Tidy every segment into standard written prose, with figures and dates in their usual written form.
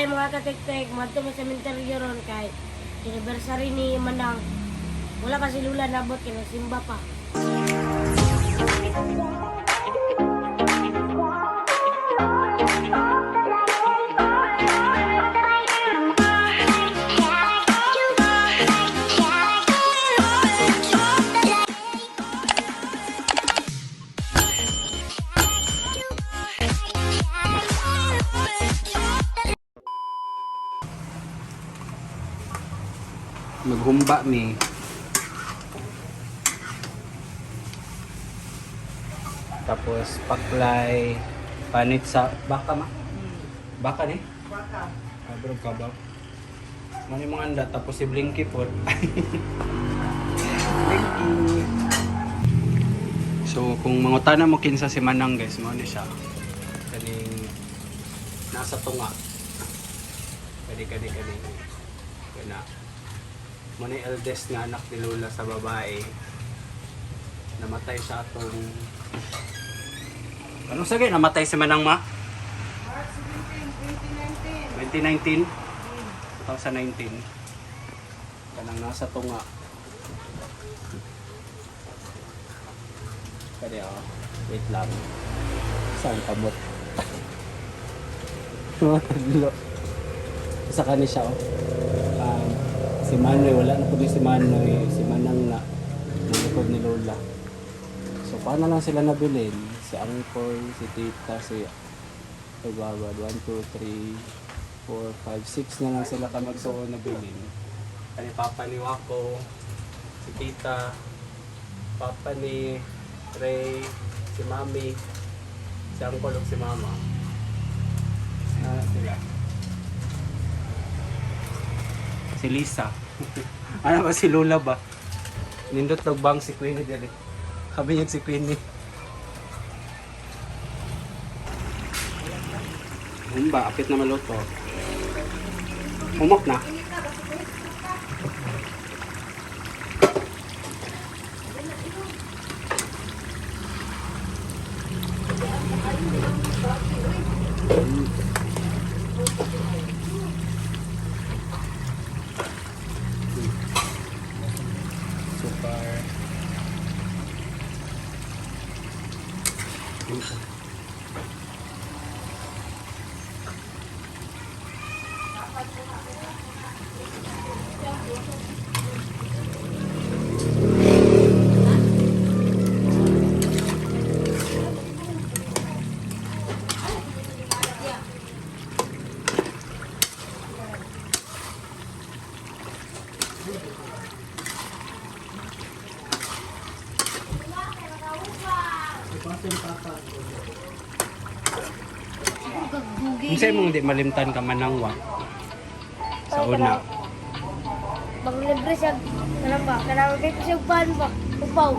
Hi mga katek-tek, madto mi sa cemetery ron kay anniversary ni Manang. Wala pa si Lula nabot kay simba pa. Maghumba mi. Tapos paklay, panit sa baka ma. Baka ni? Baka. Bro kabaw. Mani mga anda tapos si Blinky po. Blinky. So kung mangutana mo kinsa si Manang guys, mo ni siya. Kaning nasa tunga. Kani. Kana. Muna yung eldest na anak ni Lola sa babae. Namatay siya atong... Anong sagay? Namatay si Manang ma? 2019. 2019. Kanang nasa tunga. Kaya wait lang. Saan kamot? Isa ka ni siya si Manoy, wala na po din si Manoy, si Manang na likod ni Lola. So paano lang sila nabilin? Si Uncle, si Tita, si Ibaba, 1, 2, 3, 4, 5, 6 na lang sila kamagsuon nabilin. Kani Papa ni Wako, si Tita, Papa ni Ray, si Mami, si Uncle ug si Mama. Sila. Si Lisa. Ano ba si Lola ba? Nindot nagbang si Queenie dali. Sabi niya si Queenie. Humba, apit na maluto. Umok na. Unsay mong di malimtan ka manangwa? Sa una. Bang libre siya, kanang ba? Kanang kay siya ban ba? Upaw.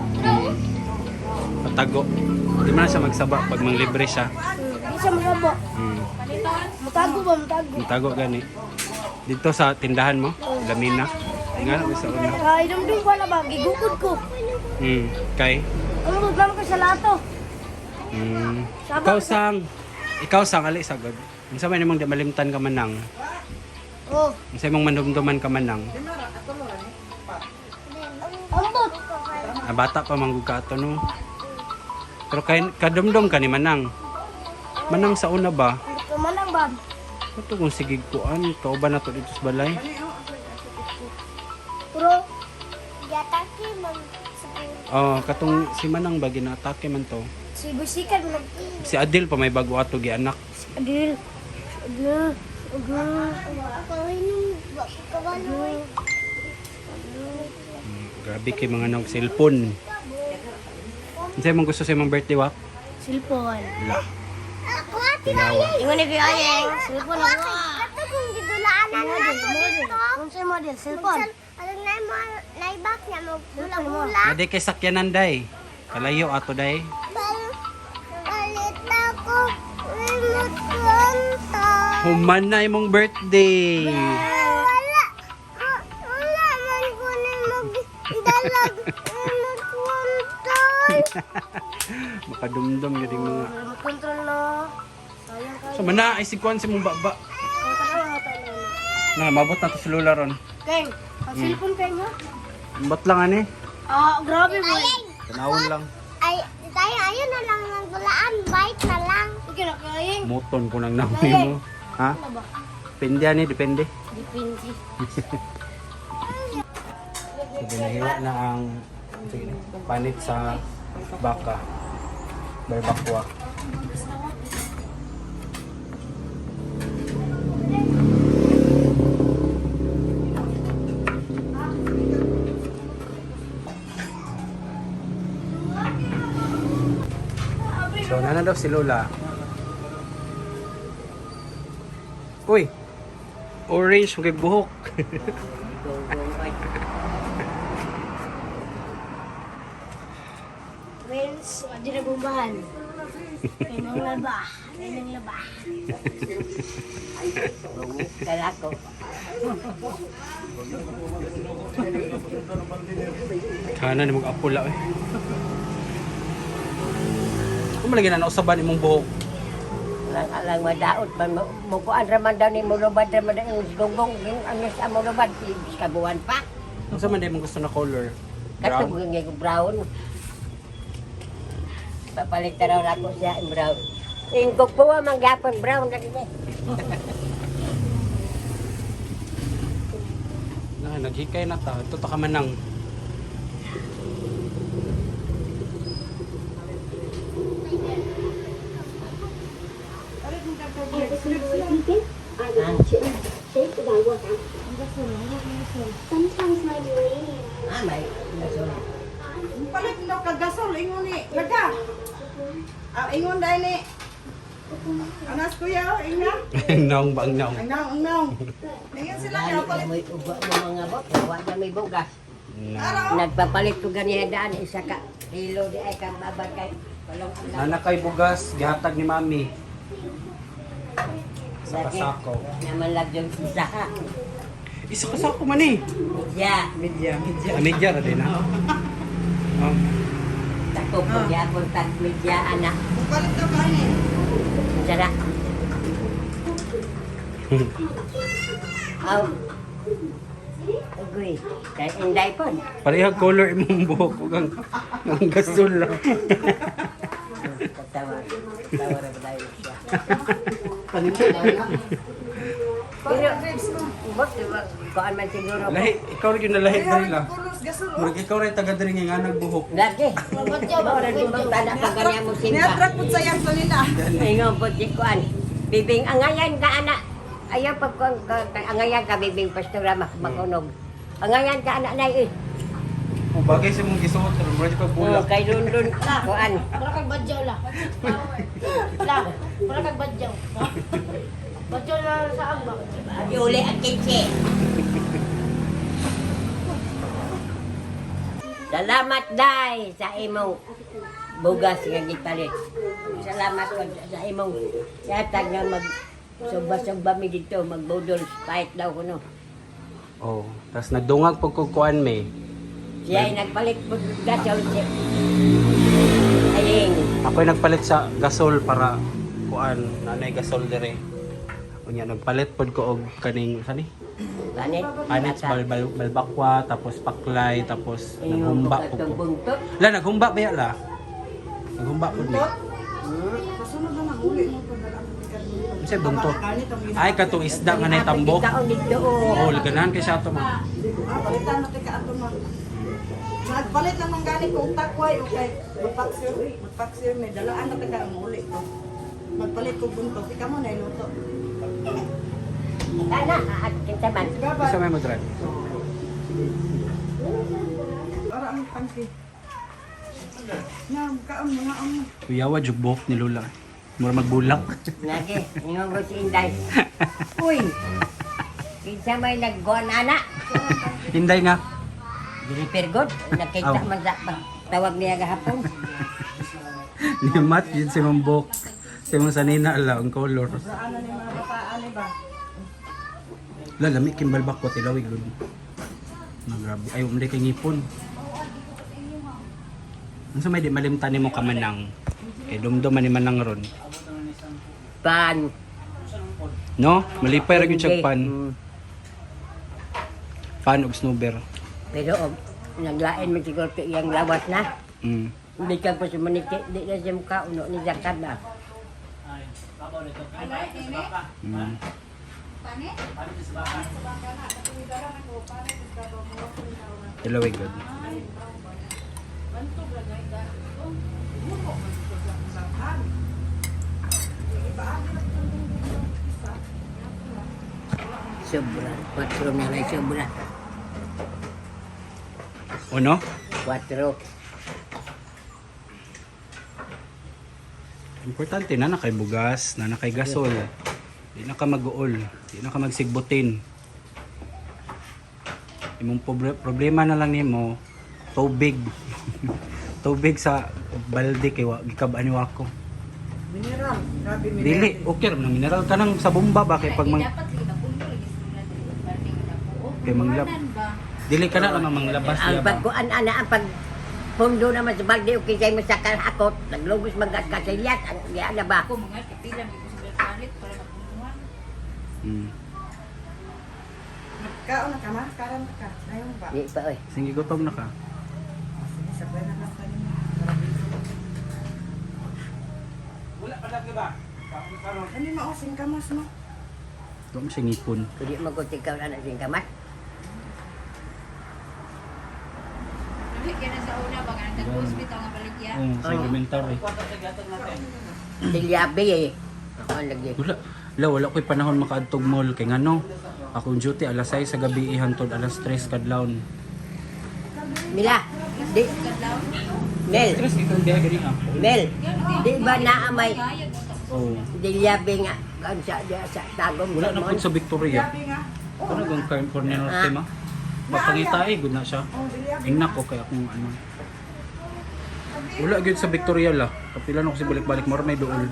Patago. Di man siya magsaba pag manglibre siya. Di siya magabo. Mutago ba, mutago? Matago gani. Dito sa tindahan mo, Gamina. Tingala mo sa una. Ay, dumdum ko na ba? Gigukod ko. Kay? Ano ba naman ko sa lato? Ikaw sang ali sagod. Unsa may namang di malimtan ka manang? Oh, Unsa mong manumduman ka manang? ambot. Bata pa manggug ka ato no. Pero kay kadumdum ka ni manang. Manang sa una ba? Manang ba? Kato kung sige kuan, kauban na to dito sa balay. Pero, yataki man. Oh, katong si manang ba ginatake man to. Si Busikan man. Si Adil pa may bago ato gi anak. Adil. Adil. Grabe kay mga nang cellphone. Unsay mong gusto sa imong birthday wa? Silpon. Wala. Yawa. Ingon ni Kuya Ayeng, silpon ako. Kato kung gidulaanan na dito. Unsay model, silpon. Alam na mo, naibak niya mo gula-gula. Ade kay sakyanan day. Kalayo ato day. Palit ako. Remote control. Human na imong birthday. Wala. Wala man ko na magdalag. Remote control. Makadumdum gyud mga. Remote control no. Sayang ka. So mana ay si kuan si mong baba. Ang Na, mabot na to si Lola ron. Keng, ang cellphone kayo nga? Mabot lang ani. Grabe mo. Tanawon lang. Ay, tayo ayun na lang ng dulaan. Bite na lang. Sige na kayeng. Muton ko nang namin mo. Ha? Ano ba? Depende ani, depende. Depende. So, binahiwa na ang panit sa baka. Barbakwa. So, nana daw si Lola. Uy! Orange, may buhok. Friends, di na bumbahan. May mga laba. May nang laba. Kalako. Kana ni mag-apula eh. Kung malagyan na usaban imong buhok. Alang madaot man mo kuan raman daw ni mo lubad raman ang gonggong ang sa mo lubad kaguan pa Unsa man day mong gusto na color? katong Brown. ng brown papalit raw ako siya ang brown ingkog po man gyapon brown na din Na naghikay na ta. Ito ta ka manang. Sometimes my brain. may nasol Palit daw ka gasol ingon ni laga. Ingon dai ni. Anas kuya inga. Naong bang naong. Ang naong. Ingon sila dali ka palit. mo uba mo mga bot wa na may bugas Na. nagpapalit ko ganiya daan isa ka kilo di ay kang babad kay palong Nana kay bugas gihatag ni mami. Sa kasako. naman lang yung isa ka Isa kasako man eh. ya Amigya ra din ha. Oh. tako po gyapon tag media anak Palit daw ka ni. Sara. Aw. Agoy. Kay inday po. Parehag color imong buhok ug ang gasol lang. Tawa. Tawa ra ba siya. Pero bot kuan man siguro. Lahi, ikaw rin yung nalahi dali lang. Pulos gasol. Murag ikaw rin taga diri nga nagbuhok. Lagi. Ora di mo tada pa kanya mo simba. Niatrak pud sayang sa nila. Ingon po di kuan. Bibing angayan ka anak. Ayaw pag angayan ka bibing pastora makunog. Angayan ka anak nay eh. Kung bagay sa mong gisuot, pero murag pa Oh, bulak. kay London kuan. Para kag badyaw la. La, para kag badyaw. Badyaw na sa agbak. Uli ang kitse. Salamat day sa imong bugas nga gipalit. Salamat ko sa imong yatag nga mag sumba-sumba mi dito magbudol fight daw kuno. Oh, tas nagdungag pag kukuan me. Siya ay nagpalit po gasol siya. Aying. Ako'y nagpalit sa gasol para kuan, nanay gasol dire. Unya nagpalit pod ko og kaning sani? Tanit. Panit balbakwa, tapos paklay, tapos naghumba po ko. Buntot. La naghumba ba ya la? Naghumba pod ni. Kasunod na huli mo pud dala ang Unsa buntot? Ay katong isda nga nay tambok. Taon dito. Oh, ganahan kay sa ato ma. palitan natin ka ato man. Nagpalit lang ng galing kong takway okay. Magpaksir may dalaan natin ka ang huli ko. Magpalit ko buntot, ikaw mo na iluto. Kana at kita man. Isa may modran. Para ang panty. Na, kaon mga amo. Kuyawa jug buhok ni Lola. Mura magbulak. Lagi, ingon ko si Inday. Uy! Kinsa may nagguan anak. Hinday nga. Dili pergod, nakita Aw. man sa tawag niya gahapon. Nimat yun si mong buhok. Si mong sanina ala ang color. Ano ni mga bataan ba? La lami kimbal bak ko tilawig lud. Grabe ay umli kay ngipon. Unsa may di malimtan nimo ka manang? Kay dumdum man ni manang ron. Pan. No? Malipay ra gyud siya pan. Pan og snowber. Pero naglain mo siguro ito iyang lawas na. Mm. Hindi ka pa sumaniti, di na siya mukha, uno ni Zakad na. Mm. Hello, good. Sobra, 4 na lang sobra. Uno? 4. Importante na kay bugas, na kay gasol. Di na ka mag-uol, di na ka magsigbutin. Imong problema na lang nimo tubig. Tubig sa balde kay gikabaan ni wako. Mineral. Grabe mineral. Dili, okay ra nang mineral ka nang sa bomba ba kay pag kay manglab. Dili ka na naman manglabas Ang niya ba? pagkuan ana ang pag pundo naman sa balde okay say masakal hakot naglugos magas kasilyat ang giana ba Ako mga kapila may gusto palit para magpunduan. Mm. Kaon na ka ma, karon ka. Dayon ba? di pa oy Sige gutom na ka. Sige, sabay na lang kanina. Wala pa lagi ba? Ano mausing ka mas no? Wa mo siya ngipon. kudi magutikaw na sing kamat Dili kaya na sa una ba nga nag-hospital nga baligya. Sa elementary. dilyabe eh ako ang lagi Wala ko'y panahon makaadtog mall kay ngano. Akong duty alas 6 sa gabi hangtod alas 3 kadlawon. Mila di Mel Stress ikong diha gani ha. Mel di ba naamay Oh. dilyabe nga kan sa tagom Wala na po sa Victoria. Sabi nga. Ano gang California Norte ma? Mapangitay gud na siya. Ingnak ko kay akong ano. Wala gyud sa Victoria la. Kapila na ko si balik-balik mo may dool.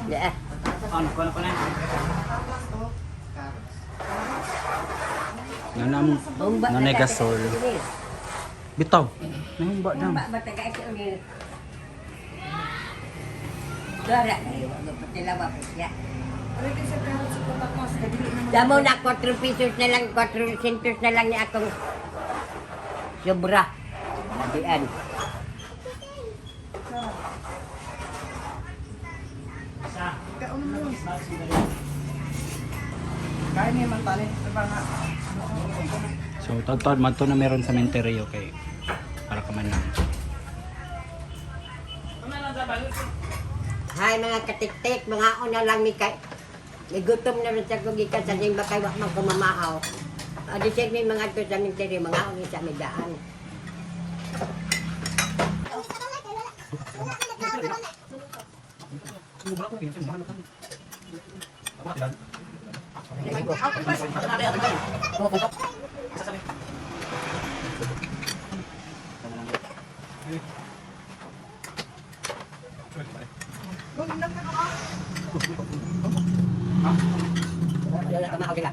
di ah Ano ko na? Nanam Humba nanay gasol. Bitaw. Nahumba Ba na. ba taga ito ni Dora ayo patila ba ya Pwede sa karot sa patakos. Kadili na Damo na 4 pesos na lang 4 centos na lang ni akong sobra dian kaon mo. Kaya niya man tali. Diba nga? So tawad man to na meron sa menteryo kay para ka man lang. Hay mga katiktik mga una lang ni kay Nagutom na rin sa kugikan sa simba kay wak man kumamahaw. Adi siya may mga to sa minteri mga uni sa midaan. Wala ka mahaw sila.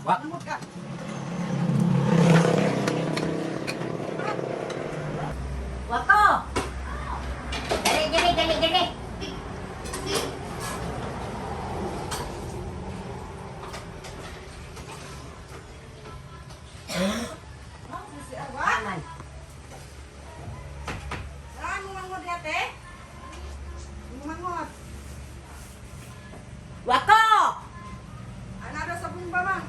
Wak. Lumot ka. Wako! Dali, dali, dali, dali. Si Awat. Aman. Saan mo mangod ate? Mangod. Wako! Ano daw sa bumba man?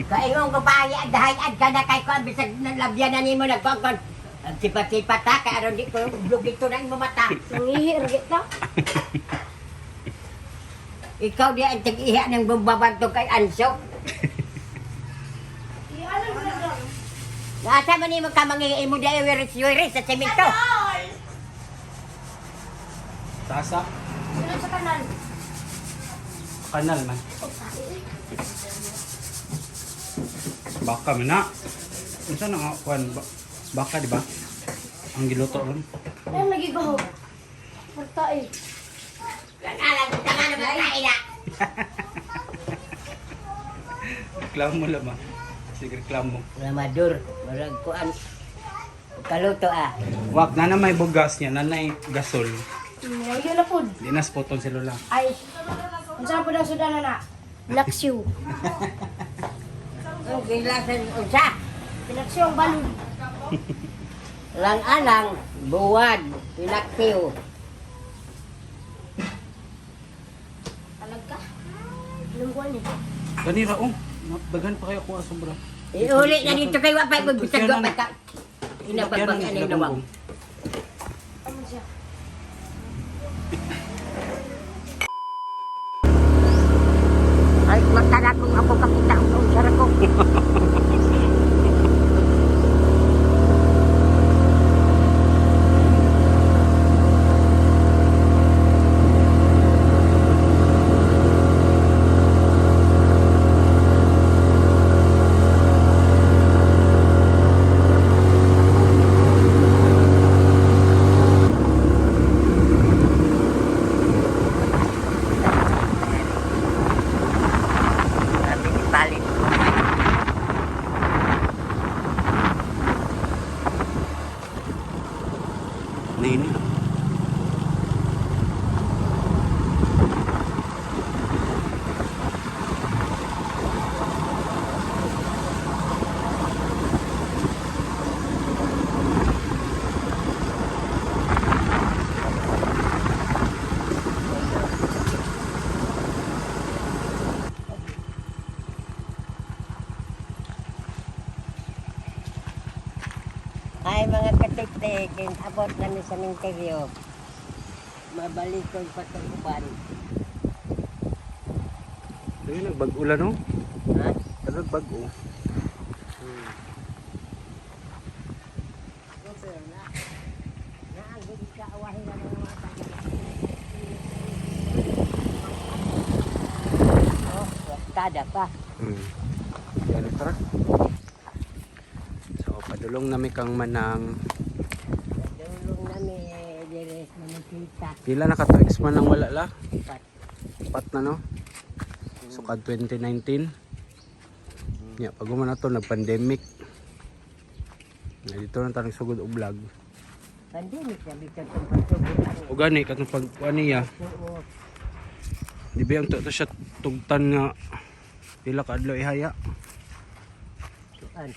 Kaingon ko pa ang dahayad ka na kay Kwan, bisag nalabyan na nimo nagkongkon. Ang sipat-sipat ha, kaya aron di ko blog dito na imo mata. Nangihir kita. Ikaw di ang tag-iha ng bumbabag kay Ansok. Nasa man nimo ka mangingi mo dahil wiris-wiris sa semento. Tasa. Sino sa kanal? Kanal man. Baka man na. Unsa na nga kuan baka di ba? Ang giluto lang. Ay, nagigaw. Parta eh. Alam ko ka na magkain na. Reklamo lang ba? Sige reklamo. Ramador, marag kuan. Kaluto ah. Wag na may bugas niya, nanay gasol. Ngayon na po. Di na spoton si Lola. Ay, ang saan po ng sudan na? Laksyo. Ang gilasan unsa? Laksyo ang balon. Lang-alang, buwad, pinaktiw. Talaga? Anong kuhan niya? Kanira oh, daghan pa kayo kuha sobra. Iuli na dito kay wapay ko bisag Kaya do nang- pa. Inapagbang ano na wag. Ano siya? Ay magtala kung ako kakita ang unsa ko. Sabi ni Palit. Nini. Ay mga katiktik, abot namin sa minteryo. Mabalik ko yung patukuban. Dili nagbag-ulan no? Ha? Ano bag-o? Naagod ka awahin na ng mga taga. Oh, kada pa. Yan tara. So padulong nami kang manang Dulong namin, deres na magkita. pila na ka 2 weeks man nang wala la. Pat. 4 na no. Sukad 2019. Ya, pag man ato nag-pandemic. Na dito na tanong sugod og vlog. Pandemic na bito itong pagtubutan. O gani katong pag niya. Oo. Di ba yung to siya tugtan nga pila ka adlaw ihaya. Tuan.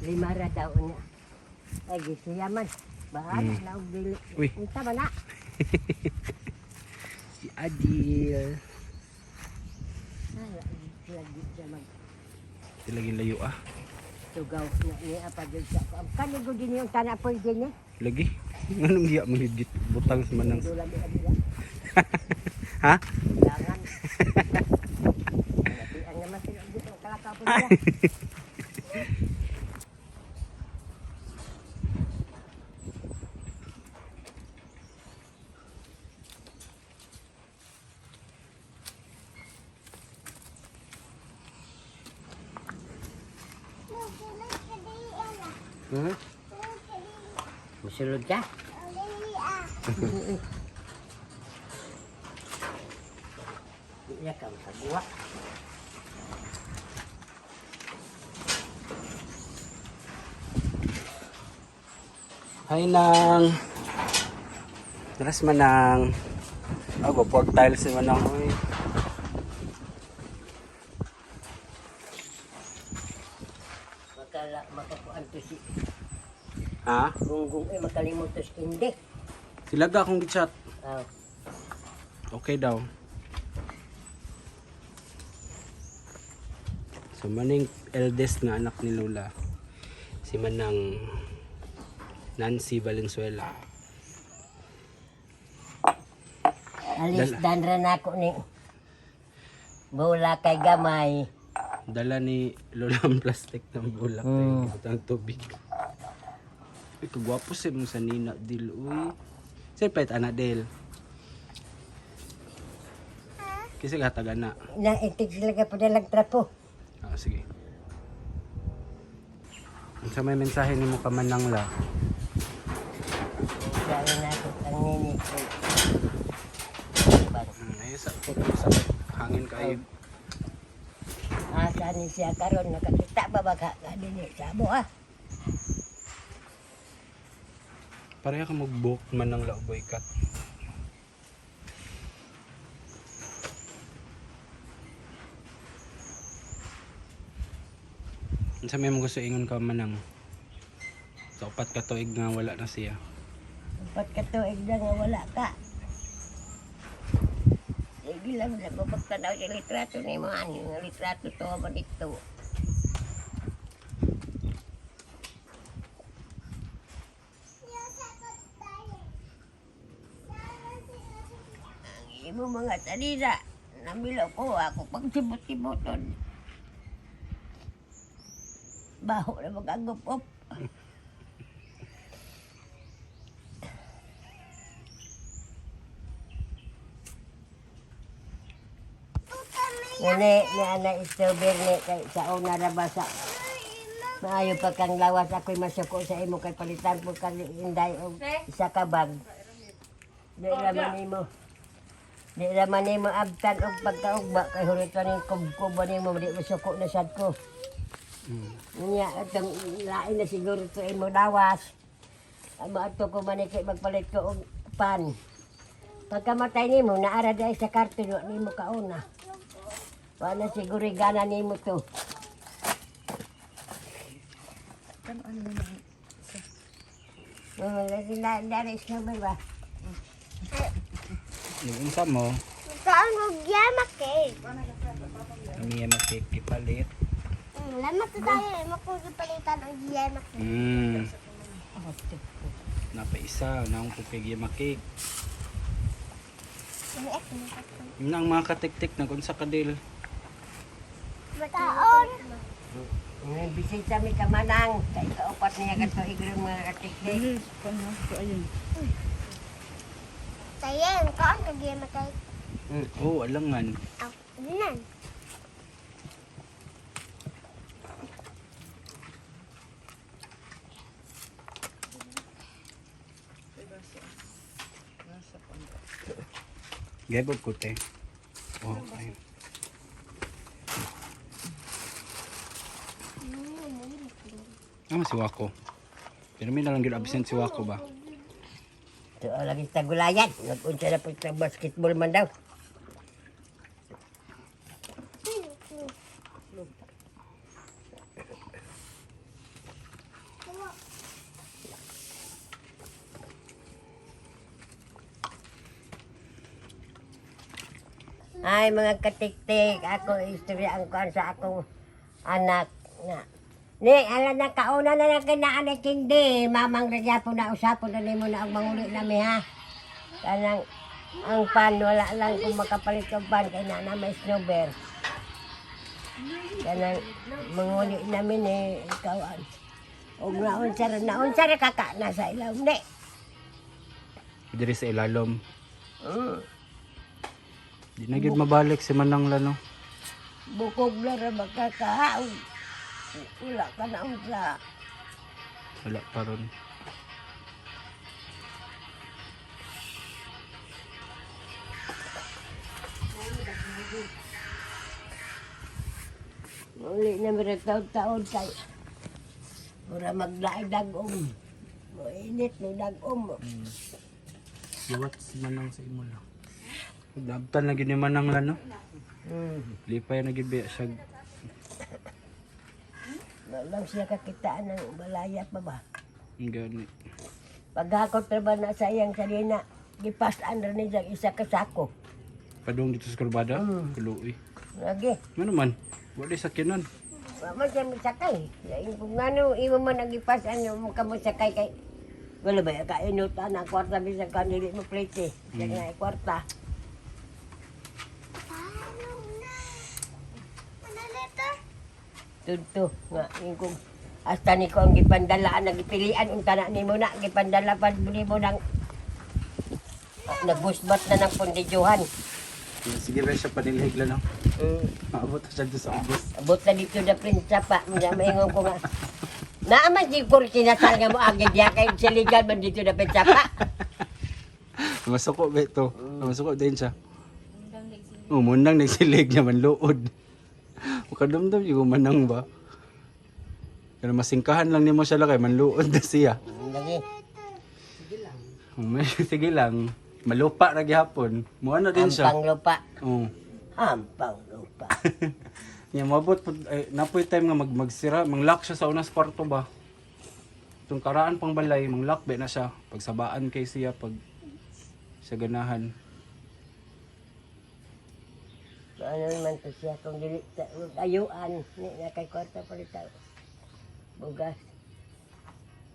Limara daw niya. Ay, gisiyaman. Bahala na og dili. Uy. Unta ba na? Si Adil. Ay, lagi siya Sila gilayo ah. magtugaw na niya pa dyan sa ako. Kanigo din yung tanah po din eh. Lagi. Anong giya mo higit butang sa manang. Dula di adila. Ha? Jangan. Ang naman sila dito kalakaw po nila. Hmm? Masulod ka? Iya ka makagawa. Hi nang. Dalas manang. Ako pork tiles si manang oy. Makakuan to si Ha? Gunggong makalimot to si hindi. Silaga akong gichat. Oh. Okay daw. So maning eldest nga anak ni Lola. Si manang Nancy Valenzuela. Alis danra na ako ni bola kay gamay. Dala ni Lola ang plastic ng bulak ng tubig. Uy, kagwapo siya mong sa Nina Dil. Uy. Sir, pet anak Del. Kasi kataga na. Naitig sila ka pa dalang trapo. Ah, sige. Ang sa may mensahe ni mo kamanang la. Sabi na ako ang nini ko. Ayun sa hangin kayo. Asa ni siya karon nakakita ba baka kadini sa amo ah. Pareha ka mag-book man ng Laoboy Cat. Ang sa may mo gusto ingon ka manang. Sa upat ka tuig nga wala na siya. Dapat ka tuig na nga wala ka. Sige lang na pagtanaw sa litrato ni mo ani nga litrato to ba dito. Imo mga talida, namilo ko ako pag sibot-siboton. Baho na mag-agop-op. Ngani ni ana strawberry kay sa una ra ba sa maayo pa kang lawas ako'y masuko sa imo kay palitan po kang inday og isa ka bag. Di raman nimo. Di raman nimo abtan og pagkaugba kay hurito ning kubkub nimo di masuko na sad ko. Nya atong lain na siguro to imo lawas. Amo ato ko maniki magpalit ko og pan. Pagkamatay nimo naara dai sa karton nimo kauna. Wala siguro gana nimo to. Dari snowball ba? Yung unsa mo, Saan mo giyamak eh? kami yung magkikipalit. Lamat na tayo eh. Makukipalitan ang giyamak eh. Napaisa, na akong pupigya makik. Umiyak na. Yung ang mga katik-tik na kung sa kadil. Mataon. Bisita mi kamanang. Kay kaupat niya kato igrong mga katikdik. Sayang, kaan ka giyamak eh? Oo, alangan. Nan. Gabog ko te. Oh, okay. Si Wako. Pero may nalang absent si Wako ba? Ito lagi sa gulayan. Nag-unsa na po sa basketball man daw. Ay mga katiktik, ako istorya ang kuan sa akong anak nga. Ni, ala na kauna na lang kinaanak hindi. Mamang radya po na usapon na mo na ang manguli nami ha. Kanang ang pan, wala lang kung makapalit ng pan kay na may snowbird. Kanang manguli namin ikawan. O naunsa ra kaka na sa ilaw. Hindi. Diri sa ilalom. Di na gyud mabalik si Manang Lano. Bukog na ra makakahaw. Wala ka na unsa. Wala pa ron. Uli na mga taon-taon kay mura maglaay dagom. Mainit no dagom. Liwat si manang sa imo lang. Dabtan lagi ni manang lano. Lipay na gid biya siya. Walang siya kakitaan ng balaya pa ba? Ang gani. Paghakot na ba na sa iyang salina, gipastaan rin niya isa kasako. Padung dito sa Kurbada, Kuloy. Lagi. Ano man? Wala sakyanan. Mama siya misakay. Kung ano, imo man ang ipasaan mo ka mo sakay kay wala ba ka inuta na kwarta bisag ka dili mo plate. Siya nga kwarta. Tudto nga ingkong hasta ni ko ang gipandalaan nagipilian unta na nimo na gipandala pa mo nang nagbusbat na ng pundidyohan. Sige ba siya panilhig lang. Maabot siya doon sa ubos. Abot na dito na prinsa pa. Maingon ko nga. Naaman di ko sinasal nga mo agad ya kay siligan man dito na prinsa pa. Masuko ba ito? Masuko din siya. Munang nagsilig niya man luod. Makadumdum yung manang ba? Pero masingkahan lang ni mo siya lakay, manluod na siya. Lagi. Sige lang. Malupa na gihapon. Muano din siya. Hampang lupa. Oo. Hampang lupa. Yan, mabot po, napoy time nga magsira, manglock siya sa unas kwarto ba? Itong karaan pang balay, manglock ba na siya. Pagsabaan kay siya, pag sa ganahan. Ano naman to siya kung dili ayuan. Ni na kay kwarta pa rin tao. Bugas.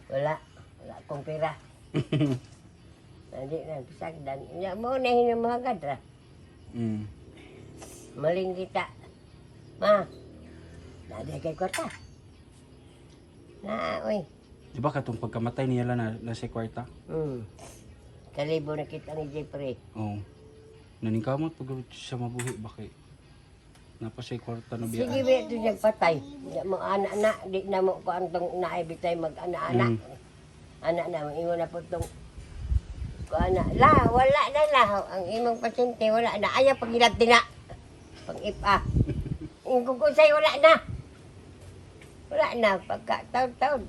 Wala. Wala akong pera. Hindi na pisagdan. Ya mo na hinamagad ra. Maling kita. Ma. Nada kay kwarta. Na, oy. Di ba katong pagkamatay niya lang na siya kwarta? Kalibo na kita ni Jeffrey. Oo. Naningkamot pag siya mabuhi ba kay napa siya kwarta na biya. Sige ba ito siyang patay. Di mo anak-anak. Di na mo ko ang tong naibitay mag-anak-anak. Anak na, ingon na po itong anak. La, wala na la. Ang imong pasyente, wala na. Ayaw pag-ilab din na. Pag-ipa. Ingkong ko sa'yo, wala na. Wala na. Pagka taon-taon.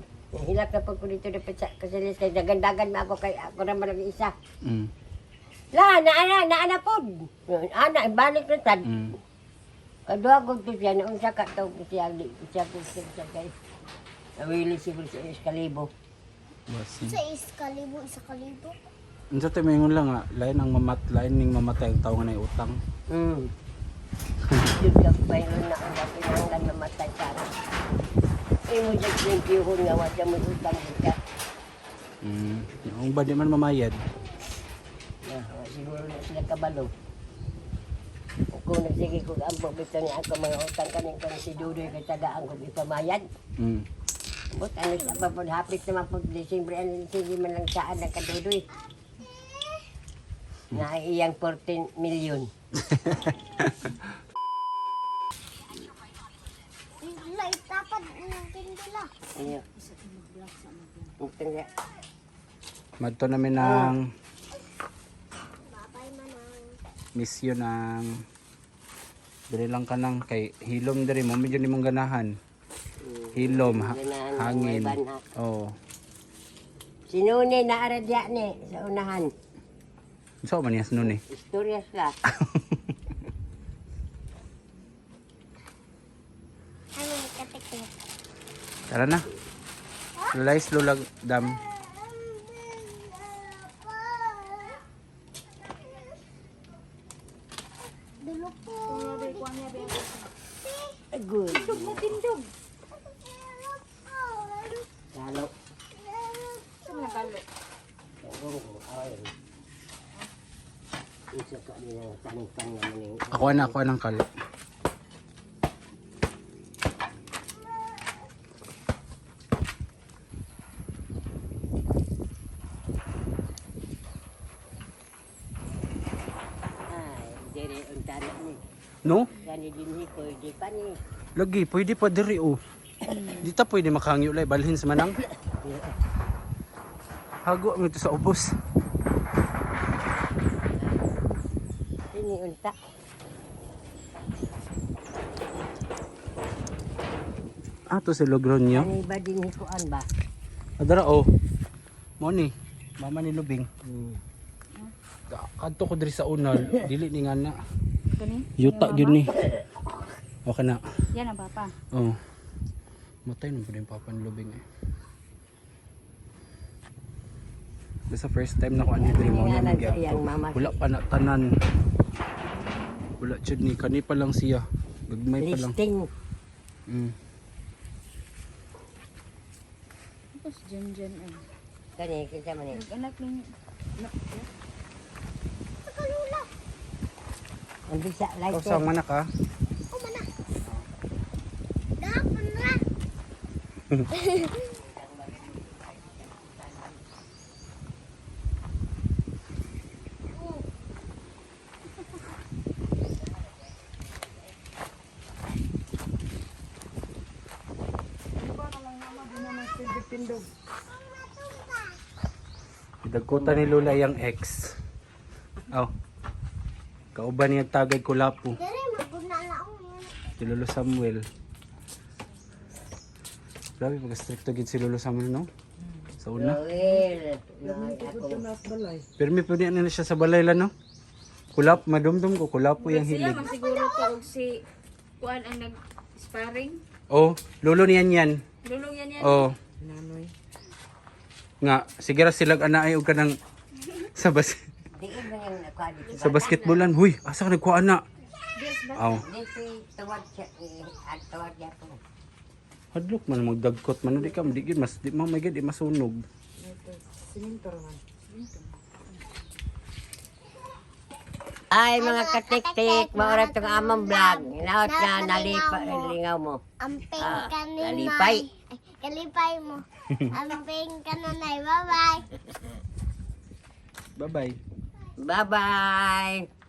Hilak na pag ko dito na kasilis kay dagan-dagan na ako kay ako naman nag-isa. La, naana po. Ana, balik na tad. Kadua ko to siya, noong siya kataw ko siya, siya kay nawili siya sa Escalibo. Sa iskalibo, isa kalibo. Unsa tay maingon lang nga, lain ning mamatay ang tao nga nay utang. Yun ka pa yun na ang pinanggan mamatay para. Imo dyan sinipihon nga, wadya mo utang ka. Yung ba di man mamayad? Siguro na sila kabalo. Kung nagsige ko ampo bito niya ako mga utang kaning kang si Dudoy kay tagaan ko ipamayad. But ano sa papod hapit naman po December ano sige man lang saan ng kadudoy. Na iyang 14 million. Wala, itapat ng tindila. Iyo. Utang ya. Madto namin ng Babay manang. misyon ng dili lang ka nang kay hilom diri mo medyo nimong ganahan. Hilom, hangin. Oh. Sinuni na aradya ni sa unahan. So man yas nun eh. Istorya sila. Ano katikit? Tara na. Lalais lulag dam. Dulo po. Good. Lalo. Isa ka nila tanong-tang naman yung Ako ng kalo. diri untana ni. No? Gani dinhi ko di pa ni. Lagi pwede pa diri oh. Dita pwede makahangyo lay balhin sa manang. Hago ang ito sa ubos. Ini unta. Ato sa Logroño. Ano ba din hikuan ba? Adara oh. Mo ni mama ni Lubing. Kadto ko diri sa unal, dili ni nga na. Kani? Yuta gyud ni. Okay na. Yan ang papa. Oh. Matay nang pud yung papa ni Lubing eh. Sa first time na ko ani diri mo na magyapon. Wala pa na tanan. Wala jud ni kani pa lang siya. Gagmay pa lang. Listing. Tapos dyan ay. Kani, kita man eh. Nag-anak ni. Ang bisa, like Oh, sang manak ka? Gapon na. Dagkutan ni Lola yung ex. Oh. Kauban niya tagay kulapo. Dere, maguna lang yun. Si Lolo Samuel. Grabe, pag-stricto gid si Lolo Samuel, no? Sa una. Well, Pero may pwede na siya sa balay lang, no? Kulap, madumdum ko, kulapo yung Sila hilig. man siguro to og si kuan ang nag-sparring. Oh, lolo niyan yan. Lulong yan yan. Oh. Nga, sige ra silag anaay og kanang sa diin mo yung nakuha dito. sa basketballan. Huy, asa ka nagkuha na? Aw, Dito tawad siya, at tawad niya po. hadlok man magdagkot man di ka di gid mas di mo may gid di masunog. Ay mga katik-tik, maura itong amang vlog. Inaot na lingaw mo. Amping Ah, ka ni nalipay. Nay. Ay, kalipay mo. Amping ka na Nay. Bye-bye. Bye-bye. Bye-bye!